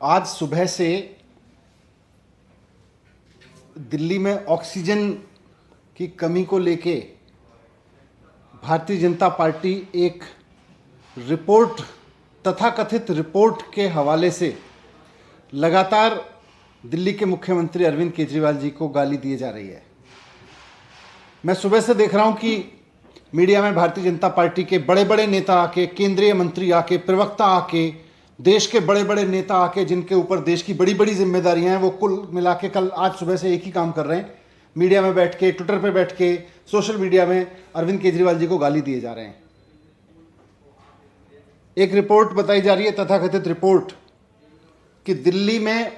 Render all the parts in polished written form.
आज सुबह से दिल्ली में ऑक्सीजन की कमी को लेके भारतीय जनता पार्टी एक रिपोर्ट, तथाकथित रिपोर्ट के हवाले से लगातार दिल्ली के मुख्यमंत्री अरविंद केजरीवाल जी को गाली दिए जा रही है। मैं सुबह से देख रहा हूं कि मीडिया में भारतीय जनता पार्टी के बड़े बड़े नेता आके, केंद्रीय मंत्री आके, प्रवक्ता आके, देश के बड़े बड़े नेता आके, जिनके ऊपर देश की बड़ी बड़ी जिम्मेदारियां हैं, वो कुल मिला के कल आज सुबह से एक ही काम कर रहे हैं, मीडिया में बैठ के, ट्विटर पे बैठ के, सोशल मीडिया में अरविंद केजरीवाल जी को गाली दिए जा रहे हैं। एक रिपोर्ट बताई जा रही है, तथाकथित रिपोर्ट, कि दिल्ली में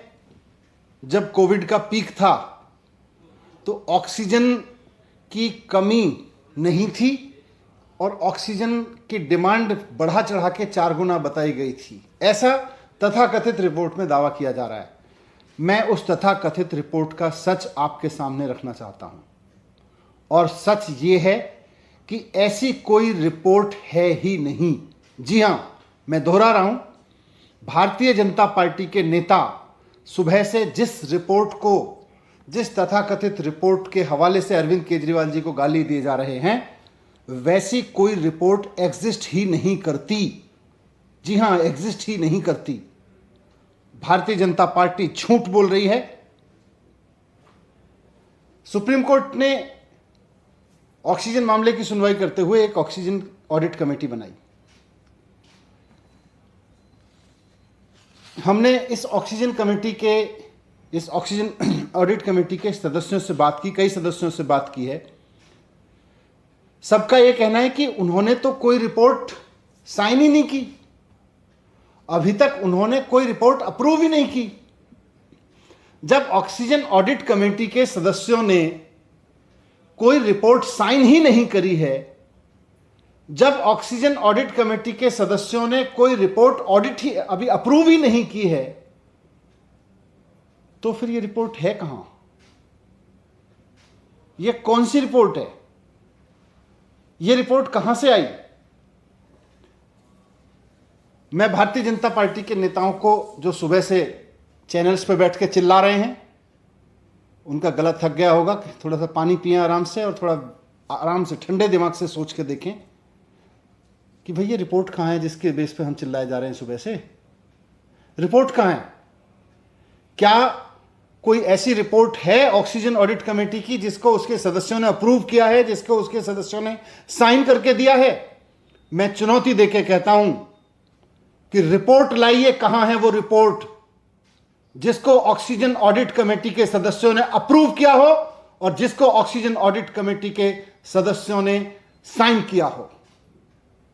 जब कोविड का पीक था तो ऑक्सीजन की कमी नहीं थी और ऑक्सीजन की डिमांड बढ़ा चढ़ा के 4 गुना बताई गई थी, ऐसा तथाकथित रिपोर्ट में दावा किया जा रहा है। मैं उस तथाकथित रिपोर्ट का सच आपके सामने रखना चाहता हूं, और सच ये है कि ऐसी कोई रिपोर्ट है ही नहीं। जी हां, मैं दोहरा रहा हूं, भारतीय जनता पार्टी के नेता सुबह से जिस तथाकथित रिपोर्ट के हवाले से अरविंद केजरीवाल जी को गाली दिए जा रहे हैं, वैसी कोई रिपोर्ट एग्जिस्ट ही नहीं करती। जी हां, एग्जिस्ट ही नहीं करती। भारतीय जनता पार्टी झूठ बोल रही है। सुप्रीम कोर्ट ने ऑक्सीजन मामले की सुनवाई करते हुए एक ऑक्सीजन ऑडिट कमेटी बनाई। हमने इस ऑक्सीजन ऑडिट कमेटी के सदस्यों से बात की, कई सदस्यों से बात की है। सबका यह कहना है कि उन्होंने तो कोई रिपोर्ट साइन ही नहीं की, अभी तक उन्होंने कोई रिपोर्ट अप्रूव ही नहीं की। जब ऑक्सीजन ऑडिट कमेटी के सदस्यों ने कोई रिपोर्ट साइन ही नहीं करी है, जब ऑक्सीजन ऑडिट कमेटी के सदस्यों ने कोई रिपोर्ट ऑडिट ही अभी अप्रूव ही नहीं की है, तो फिर ये रिपोर्ट है कहां? ये कौन सी रिपोर्ट है? ये रिपोर्ट कहां से आई? मैं भारतीय जनता पार्टी के नेताओं को, जो सुबह से चैनल्स पे बैठ के चिल्ला रहे हैं, उनका गला थक गया होगा, थोड़ा सा पानी पिएं आराम से, और थोड़ा आराम से ठंडे दिमाग से सोच के देखें कि भाई ये रिपोर्ट कहां है जिसके बेस पे हम चिल्लाए जा रहे हैं सुबह से। रिपोर्ट कहां है? क्या कोई ऐसी रिपोर्ट है ऑक्सीजन ऑडिट कमेटी की जिसको उसके सदस्यों ने अप्रूव किया है, जिसको उसके सदस्यों ने साइन करके दिया है? मैं चुनौती देके कहता हूं कि रिपोर्ट लाइए, कहां है वो रिपोर्ट जिसको ऑक्सीजन ऑडिट कमेटी के सदस्यों ने अप्रूव किया हो और जिसको ऑक्सीजन ऑडिट कमेटी के सदस्यों ने साइन किया हो।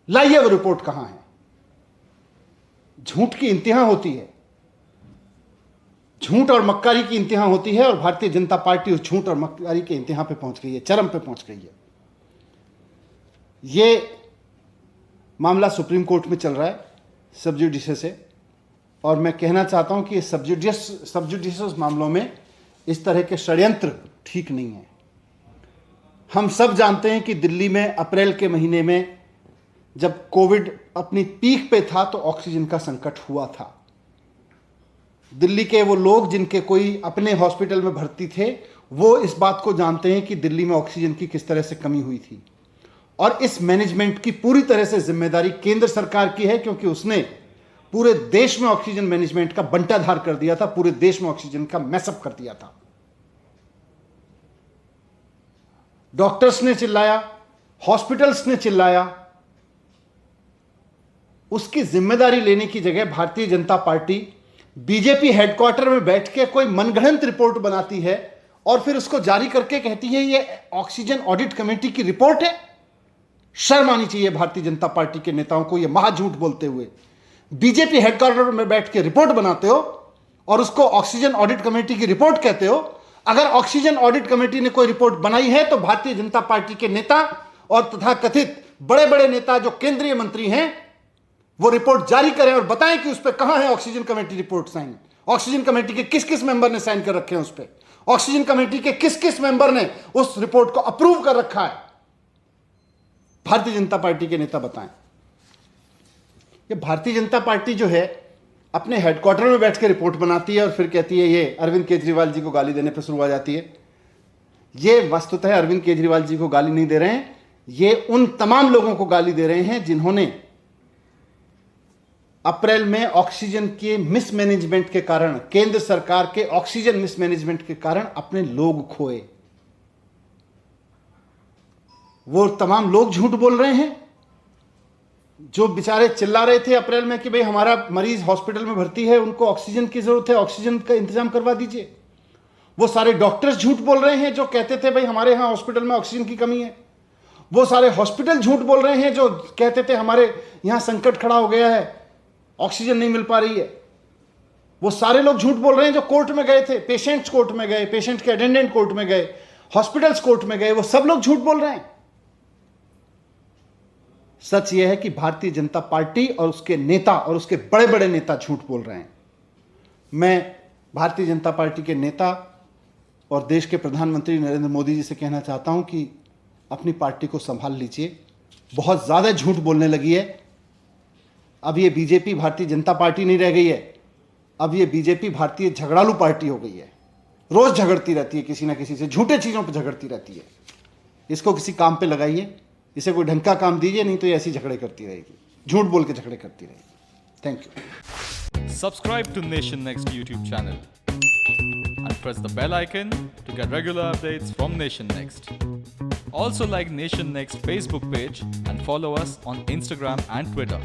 लाइए वो रिपोर्ट कहां है। झूठ की इंतहा होती है, झूठ और मक्कारी की इंतहा होती है, और भारतीय जनता पार्टी उस झूठ और मक्कारी के इंतहा पे पहुंच गई है, चरम पे पहुंच गई है। ये मामला सुप्रीम कोर्ट में चल रहा है सब जुडिशियस से, और मैं कहना चाहता हूं कि सब जुडिशियस मामलों में इस तरह के षड्यंत्र ठीक नहीं है। हम सब जानते हैं कि दिल्ली में अप्रैल के महीने में जब कोविड अपनी पीक पे था तो ऑक्सीजन का संकट हुआ था। दिल्ली के वो लोग जिनके कोई अपने हॉस्पिटल में भर्ती थे, वो इस बात को जानते हैं कि दिल्ली में ऑक्सीजन की किस तरह से कमी हुई थी, और इस मैनेजमेंट की पूरी तरह से जिम्मेदारी केंद्र सरकार की है, क्योंकि उसने पूरे देश में ऑक्सीजन मैनेजमेंट का बंटाधार कर दिया था, पूरे देश में ऑक्सीजन का मैसअप कर दिया था। डॉक्टर्स ने चिल्लाया, हॉस्पिटल्स ने चिल्लाया, उसकी जिम्मेदारी लेने की जगह Bharatiya Janata party BJP headquarter में बैठ के कोई मनगढ़ंत रिपोर्ट बनाती है और फिर उसको जारी करके कहती है ये ऑक्सीजन ऑडिट कमेटी की रिपोर्ट है। शर्म आनी चाहिए भारतीय जनता पार्टी के नेताओं को, ये महाझूठ बोलते हुए। बीजेपी हेडक्वार्टर में बैठ के रिपोर्ट बनाते हो और उसको ऑक्सीजन ऑडिट कमेटी की रिपोर्ट कहते हो। अगर ऑक्सीजन ऑडिट कमेटी ने कोई रिपोर्ट बनाई है तो भारतीय जनता पार्टी के नेता और तथाकथित बड़े बड़े नेता जो केंद्रीय मंत्री हैं, वो रिपोर्ट जारी करें और बताएं कि उस पर कहां है oxygen committee report sign. Oxygen committee के किस किस मेंबर ने साइन कर रखे हैं उस पर? ऑक्सीजन कमेटी के किस किस मेंबर ने उस रिपोर्ट को अप्रूव कर रखा है? भारतीय जनता पार्टी के नेता बताएं। ये भारतीय जनता पार्टी जो है, अपने हेडक्वार्टर में बैठ के रिपोर्ट बनाती है और फिर कहती है ये अरविंद केजरीवाल जी को गाली देने पर शुरू हो जाती है। ये वस्तुतः अरविंद केजरीवाल जी को गाली नहीं दे रहे हैं, ये उन तमाम लोगों को गाली दे रहे हैं जिन्होंने अप्रैल में ऑक्सीजन के मिसमैनेजमेंट के कारण, केंद्र सरकार के ऑक्सीजन मिसमैनेजमेंट के कारण अपने लोग खोए। वो तमाम लोग झूठ बोल रहे हैं जो बेचारे चिल्ला रहे थे अप्रैल में कि भाई हमारा मरीज हॉस्पिटल में भर्ती है, उनको ऑक्सीजन की जरूरत है, ऑक्सीजन का इंतजाम करवा दीजिए। वो सारे डॉक्टर्स झूठ बोल रहे हैं जो कहते थे भाई हमारे यहां हॉस्पिटल में ऑक्सीजन की कमी है। वो सारे हॉस्पिटल झूठ बोल रहे हैं जो कहते थे हमारे यहां संकट खड़ा हो गया है, ऑक्सीजन नहीं मिल पा रही है। वो सारे लोग झूठ बोल रहे हैं जो कोर्ट में गए थे, पेशेंट्स कोर्ट में गए, पेशेंट के अटेंडेंट कोर्ट में गए, हॉस्पिटल्स कोर्ट में गए, वो सब लोग झूठ बोल रहे हैं। सच यह है कि भारतीय जनता पार्टी और उसके नेता और उसके बड़े बड़े नेता झूठ बोल रहे हैं। मैं भारतीय जनता पार्टी के नेता और देश के प्रधानमंत्री नरेंद्र मोदी जी से कहना चाहता हूं कि अपनी पार्टी को संभाल लीजिए, बहुत ज्यादा झूठ बोलने लगी है। अब ये बीजेपी भारतीय जनता पार्टी नहीं रह गई है, अब ये बीजेपी भारतीय झगड़ालू पार्टी हो गई है। रोज झगड़ती रहती है किसी ना किसी से, झूठे चीजों पर झगड़ती रहती है। इसको किसी काम पे लगाइए, इसे कोई ढंग का काम दीजिए, नहीं तो ये ऐसी झगड़े करती रहेगी, झूठ बोल के झगड़े करती रहेगी। Thank you. Subscribe to Nation Next YouTube channel and press the bell icon to get regular updates from Nation Next. Also like Nation Next Facebook page and follow us on Instagram and Twitter.